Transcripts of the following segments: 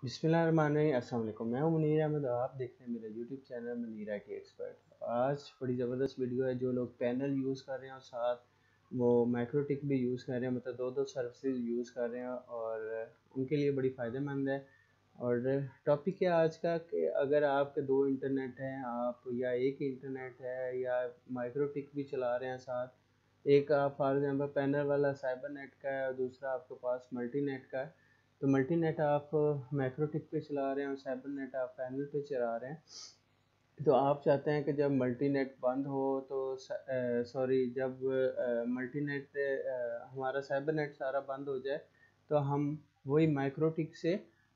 बिस्मिल्लाहिर्रहमानिर्रहीम। अस्सलाम वालेकुम। मैं हूं मुनीर अहमद और आप देख रहे हैं मेरा YouTube channel Munir IT expert. आज बड़ी ज़बरदस्त वीडियो है। जो लोग पैनल यूज़ कर रहे हैं और साथ वो माइक्रोटिक भी यूज़ कर रहे हैं, मतलब दो सर्विसेज यूज़ कर रहे हैं, और उनके लिए बड़ी फ़ायदेमंद है। और टॉपिक है आज का कि अगर आपके दो इंटरनेट हैं, आप या एक इंटरनेट है या माइक्रोटिक भी चला रहे हैं साथ, एक आप फॉर एग्जांपल पैनल वाला साइबर नेट का है और दूसरा आपके पास मल्टी नेट का है। तो मल्टी नेट आप मैक्रोटिक पे चला रहे हैं और साइबर नेट आप पैनल पे चला रहे हैं। तो आप चाहते हैं कि जब मल्टी नेट बंद हो तो सॉरी जब मल्टी नेट हमारा साइबर नेट सारा बंद हो जाए, तो हम वही माइक्रोटिक से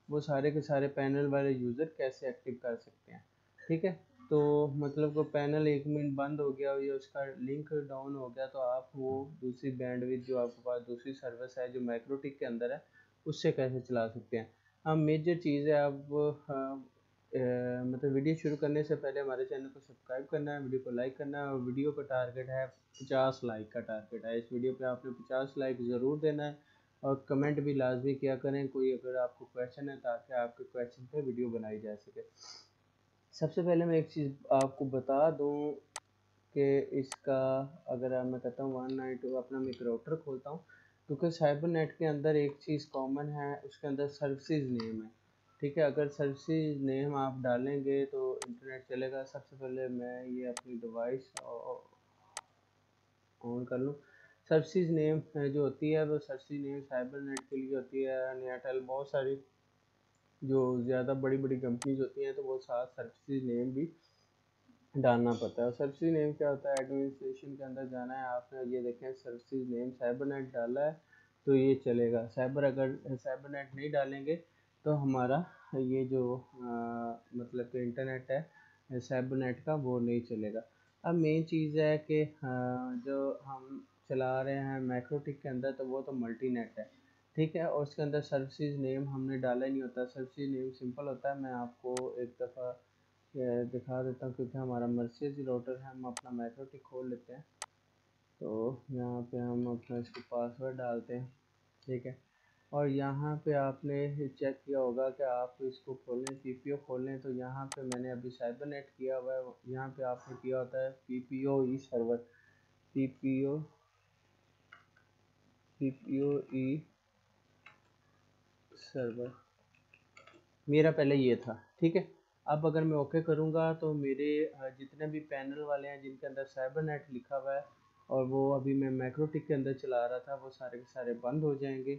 वो सारे के सारे पैनल वाले यूज़र कैसे एक्टिव कर सकते हैं। ठीक है, तो मतलब को पैनल 1 मिनट बंद हो गया या उसका लिंक डाउन हो गया, तो आप वो दूसरी बैंडविड्थ जो आपके पास दूसरी सर्विस है जो माइक्रोटिक के अंदर है उससे कैसे चला सकते हैं। हाँ, मेजर चीज़ है। अब मतलब वीडियो शुरू करने से पहले हमारे चैनल को सब्सक्राइब करना है, वीडियो को लाइक करना है, और वीडियो का टारगेट है 50 लाइक का टारगेट है। इस वीडियो पे आपने 50 लाइक ज़रूर देना है और कमेंट भी लाजमी किया करें कोई अगर आपको क्वेश्चन है, ताकि आपके क्वेश्चन पे वीडियो बनाई जा सके। सबसे पहले मैं एक चीज़ आपको बता दूँ कि इसका अगर मैं कहता हूँ 192 अपना मैं एक राउटर खोलता हूँ, क्योंकि साइबर नेट के अंदर एक चीज़ कॉमन है, उसके अंदर सर्विसेज नेम है। ठीक है, अगर सर्विसेज नेम आप डालेंगे तो इंटरनेट चलेगा। सबसे पहले मैं ये अपनी डिवाइस ऑन कर लूँ। सर्विसेज नेम जो होती है वो सर्विसेज नेम साइबर नेट के लिए होती है। एयरटेल बहुत सारी जो ज़्यादा बड़ी बड़ी कंपनीज होती हैं तो वो साथ सर्विसेज नेम भी डालना पड़ता है। और सर्विसेज नेम क्या होता है, एडमिनिस्ट्रेशन के अंदर जाना है आपने, ये देखें सर्विसेज नेम साइबर नेट डाला है तो ये चलेगा। अगर साइबर नेट नहीं डालेंगे तो हमारा ये जो मतलब कि इंटरनेट है साइबर नेट का वो नहीं चलेगा। अब मेन चीज़ है कि जो हम चला रहे हैं मैक्रोटिक के अंदर तो वो तो मल्टी नेट है। ठीक है, और उसके अंदर सर्विसेज नेम हमने डाला ही नहीं होता। सर्विसेज नेम सिंपल होता है। मैं आपको एक दफ़ा ये दिखा देता हूँ, क्योंकि हमारा मर्सिडीज राउटर है। हम अपना मैक्रोटिक खोल लेते हैं, तो यहाँ पे हम अपना इसको पासवर्ड डालते हैं। ठीक है, और यहाँ पे आपने चेक किया होगा कि आप इसको खोलें PPO खोलें, तो यहाँ पे मैंने अभी साइबर नेट किया हुआ है। यहाँ पे आपने किया होता है PPO ई सर्वर, PPO ई सर्वर मेरा पहले ये था। ठीक है, अब अगर मैं ओके करूँगा तो मेरे जितने भी पैनल वाले हैं जिनके अंदर साइबर नेट लिखा हुआ है और वो अभी मैं मैक्रोटिक के अंदर चला रहा था, वो सारे के सारे बंद हो जाएंगे।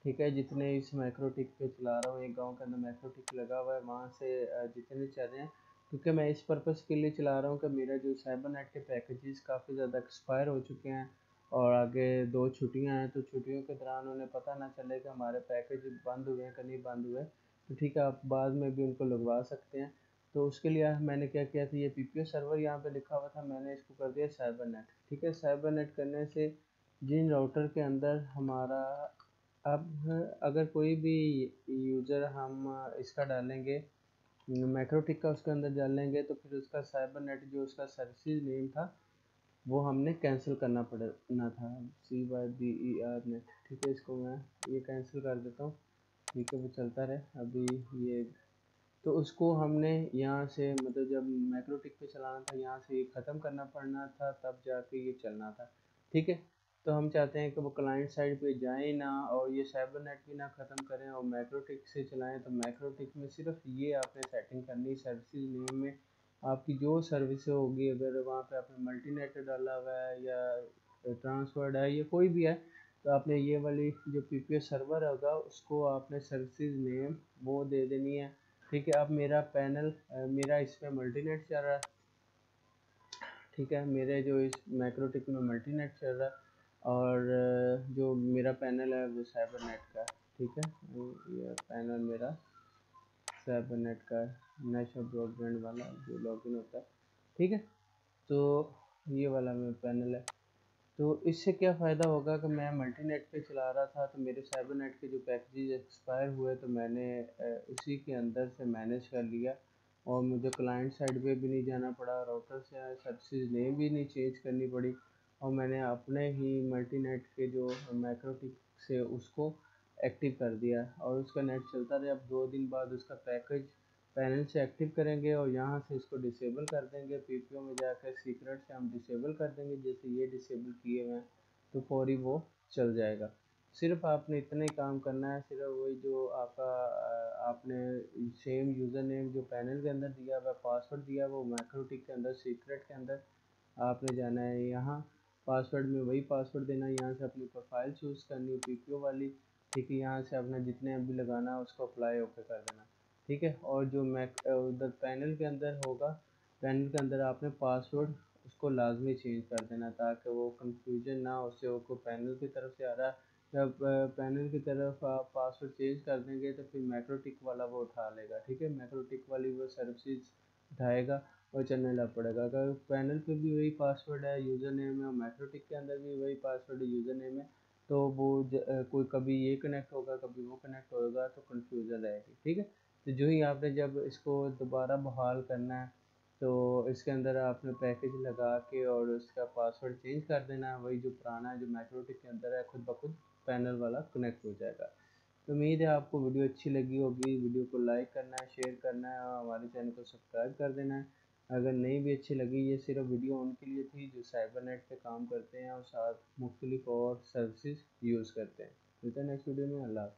ठीक है, जितने इस मैक्रोटिक पे चला रहा हूँ, एक गांव के अंदर मैक्रोटिक लगा हुआ है, वहाँ से जितने चल रहे हैं, क्योंकि मैं इस पर्पज़ के लिए चला रहा हूँ कि मेरा जो साइबर नेट के पैकेजेस काफ़ी ज़्यादा एक्सपायर हो चुके हैं और आगे 2 छुट्टियाँ हैं, तो छुट्टियों के दौरान उन्हें पता ना चले कि हमारे पैकेज बंद हुए हैं कि नहीं बंद हुए। तो ठीक है, आप बाद में भी उनको लगवा सकते हैं। तो उसके लिए मैंने क्या किया था, ये PPO सर्वर यहाँ पे लिखा हुआ था, मैंने इसको कर दिया साइबर नेट। ठीक है, साइबर नेट करने से जिन राउटर के अंदर हमारा अब अगर कोई भी यूज़र हम इसका डालेंगे मैक्रोटिक का उसके अंदर डालेंगे, तो फिर उसका साइबर नेट जो उसका सर्विसेज नेम था वो हमने कैंसिल करना पड़ना था, CYBER नेट। ठीक है, इसको मैं ये कैंसिल कर देता हूँ। ठीक है, वो चलता रहे अभी ये। तो उसको हमने यहाँ से मतलब जब मैक्रोटिक पे चलाना था यहाँ से ये ख़त्म करना पड़ना था, तब जाके ये चलना था। ठीक है, तो हम चाहते हैं कि वो क्लाइंट साइड पे जाए ना और ये साइबर नेट भी ना ख़त्म करें और मैक्रोटिक से चलाएं। तो मैक्रोटिक में सिर्फ ये आपने सेटिंग करनी, सर्विसेज नेम में आपकी जो सर्विस होगी, अगर वहाँ पे आपने मल्टी नेट डाला हुआ है या ट्रांसफर्ड है या कोई भी है, तो आपने ये वाली जो PPO सर्वर होगा उसको आपने सर्विसेज नेम वो दे देनी है। ठीक है, अब मेरा पैनल मेरा इसमें मल्टी नेट चल रहा है। ठीक है, मेरे जो इस मैक्रोटिक में मल्टी नेट चल रहा है और जो मेरा पैनल है वो साइबर नेट का है। ठीक है, ये पैनल मेरा साइबर नेट का है, नेशनल ब्रॉडबैंड वाला जो लॉगिन होता है। ठीक है, तो ये वाला मेरा पैनल है। तो इससे क्या फ़ायदा होगा कि मैं मल्टी नेट पे चला रहा था तो मेरे साइबर नेट के जो पैकेजेस एक्सपायर हुए तो मैंने उसी के अंदर से मैनेज कर लिया और मुझे क्लाइंट साइड पे भी नहीं जाना पड़ा, राउटर से सर्विसेज नेम भी नहीं चेंज करनी पड़ी, और मैंने अपने ही मल्टी नेट के जो मैक्रोटिक से उसको एक्टिव कर दिया और उसका नेट चलता रहा। अब 2 दिन बाद उसका पैकेज पैनल से एक्टिव करेंगे और यहाँ से इसको डिसेबल कर देंगे। पीपीओ में जाकर सीक्रेट से हम डिसेबल कर देंगे। जैसे ये डिसेबल किए हुए हैं तो फौरी वो चल जाएगा। सिर्फ आपने इतना ही काम करना है, सिर्फ वही जो आपका आपने सेम यूज़र नेम जो पैनल के अंदर दिया हुआ पासवर्ड दिया वो मैक्रोटिक के अंदर सीक्रेट के अंदर आपने जाना है। यहाँ पासवर्ड में वही पासवर्ड देना है। यहाँ से अपनी प्रोफाइल चूज़ करनी है पीपीओ वाली, ठीक है। यहाँ से अपना जितने एमबी लगाना है उसको अप्लाई ओके कर देना, ठीक है। और जो मैक उधर पैनल के अंदर होगा, पैनल के अंदर आपने पासवर्ड उसको लाजमी चेंज कर देना ताकि वो कंफ्यूजन ना हो। उससे वो पैनल की तरफ से आ रहा है, जब पैनल की तरफ आप पासवर्ड चेंज कर देंगे तो फिर मैक्रोटिक वाला वो उठा लेगा, ठीक है। मैक्रोटिक वाली वो सर्विसेज उठाएगा और चलने लग पड़ेगा। अगर पैनल पे भी वही पासवर्ड है, यूज़र नेम है, और मैक्रोटिक के अंदर भी वही पासवर्ड है, यूज़र नेम है, तो वो कोई कभी ये कनेक्ट होगा कभी वो कनेक्ट होगा तो कन्फ्यूज़न रहेगी, ठीक है। तो जो ही आपने जब इसको दोबारा बहाल करना है तो इसके अंदर आपने पैकेज लगा के और उसका पासवर्ड चेंज कर देना है। वही जो पुराना है जो मैक्रोटिक के अंदर है खुद ब खुद पैनल वाला कनेक्ट हो जाएगा। तो उम्मीद है आपको वीडियो अच्छी लगी होगी। वीडियो को लाइक करना है, शेयर करना है और हमारे चैनल को सब्सक्राइब कर देना है। अगर नहीं भी अच्छी लगी, ये सिर्फ वीडियो उनके लिए थी जो साइबर नेट पे काम करते हैं और साथ मुख्तलिफ और सर्विसेज यूज़ करते हैं। मिलते हैं नेक्स्ट वीडियो में। अल्लाह हाफ़िज़।